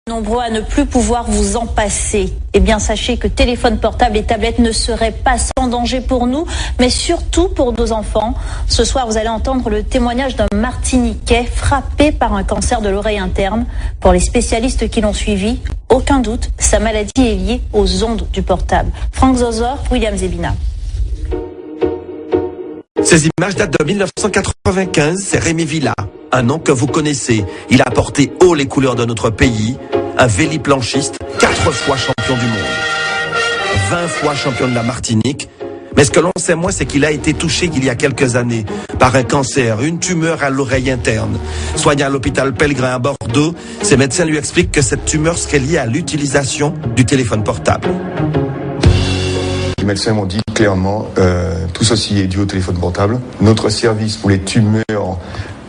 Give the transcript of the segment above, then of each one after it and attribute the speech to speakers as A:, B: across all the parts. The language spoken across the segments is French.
A: Nombreux à ne plus pouvoir vous en passer. Eh bien, sachez que téléphone portable et tablette ne seraient pas sans danger pour nous, mais surtout pour nos enfants. Ce soir, vous allez entendre le témoignage d'un Martiniquais frappé par un cancer de l'oreille interne. Pour les spécialistes qui l'ont suivi, aucun doute, sa maladie est liée aux ondes du portable. Franck Zozor, William Zebina.
B: Ces images datent de 1995, c'est Rémi Villa, un nom que vous connaissez. Il a porté haut les couleurs de notre pays, un véliplanchiste, 4 fois champion du monde, 20 fois champion de la Martinique. Mais ce que l'on sait moins, c'est qu'il a été touché il y a quelques années par un cancer, une tumeur à l'oreille interne. Soigné à l'hôpital Pellegrin à Bordeaux, ses médecins lui expliquent que cette tumeur serait liée à l'utilisation du téléphone portable.
C: Les médecins m'ont dit clairement, tout ceci est dû au téléphone portable. Notre service pour les tumeurs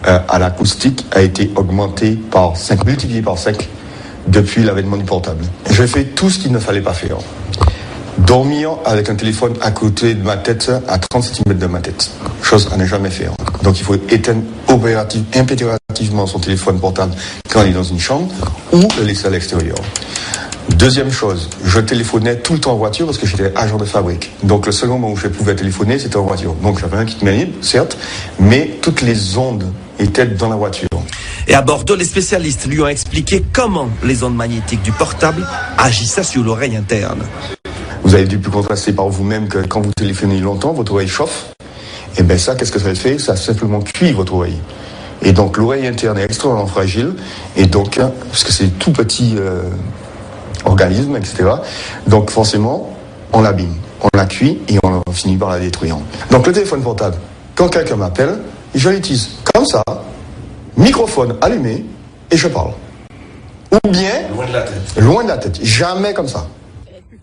C: à l'acoustique a été augmenté par 5, multiplié par 5 depuis l'avènement du portable. J'ai fait tout ce qu'il ne fallait pas faire. Dormir avec un téléphone à côté de ma tête, à 30 cm de ma tête. Chose à ne jamais faire. Donc il faut éteindre impérativement son téléphone portable quand il est dans une chambre ou le laisser à l'extérieur. Deuxième chose, je téléphonais tout le temps en voiture parce que j'étais agent de fabrique. Donc le seul moment où je pouvais téléphoner, c'était en voiture. Donc j'avais un kit main libre, certes, mais toutes les ondes étaient dans la voiture.
B: Et à Bordeaux, les spécialistes lui ont expliqué comment les ondes magnétiques du portable agissaient sur l'oreille interne.
C: Vous avez dû pu contraster par vous-même que quand vous téléphonez longtemps, votre oreille chauffe. Et bien ça, qu'est-ce que ça fait? Ça simplement cuit votre oreille. Et donc l'oreille interne est extrêmement fragile. Et donc, parce que c'est tout petit organisme, etc. Donc forcément, on l'abîme, on la cuit et on finit par la détruire. Donc le téléphone portable, quand quelqu'un m'appelle, je l'utilise comme ça, microphone allumé, et je parle. Ou bien, loin de la tête, jamais comme ça.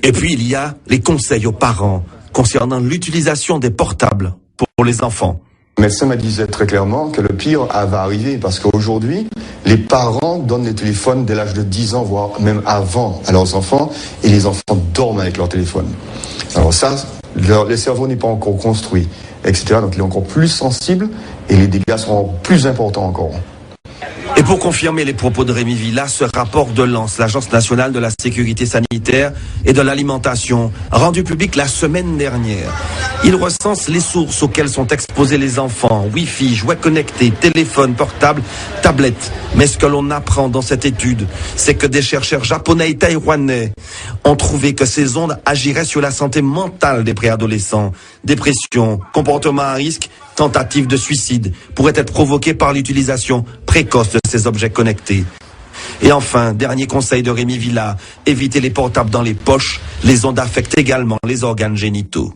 B: Et puis il y a les conseils aux parents concernant l'utilisation des portables pour les enfants.
C: Le médecin me disait très clairement que le pire va arriver parce qu'aujourd'hui, les parents donnent les téléphones dès l'âge de 10 ans, voire même avant à leurs enfants, et les enfants dorment avec leur téléphone. Alors ça, le cerveau n'est pas encore construit, etc. Donc il est encore plus sensible et les dégâts seront plus importants encore.
B: Et pour confirmer les propos de Rémi Villa, ce rapport de l'ANS, l'Agence nationale de la sécurité sanitaire et de l'alimentation, rendu public la semaine dernière. Il recense les sources auxquelles sont exposés les enfants, Wi-Fi, jouets connectés, téléphones portables, tablettes. Mais ce que l'on apprend dans cette étude, c'est que des chercheurs japonais et taïwanais ont trouvé que ces ondes agiraient sur la santé mentale des préadolescents. Dépression, comportement à risque, tentative de suicide pourraient être provoquées par l'utilisation précoce de ces objets connectés. Et enfin, dernier conseil de Rémi Villa, évitez les portables dans les poches. Les ondes affectent également les organes génitaux.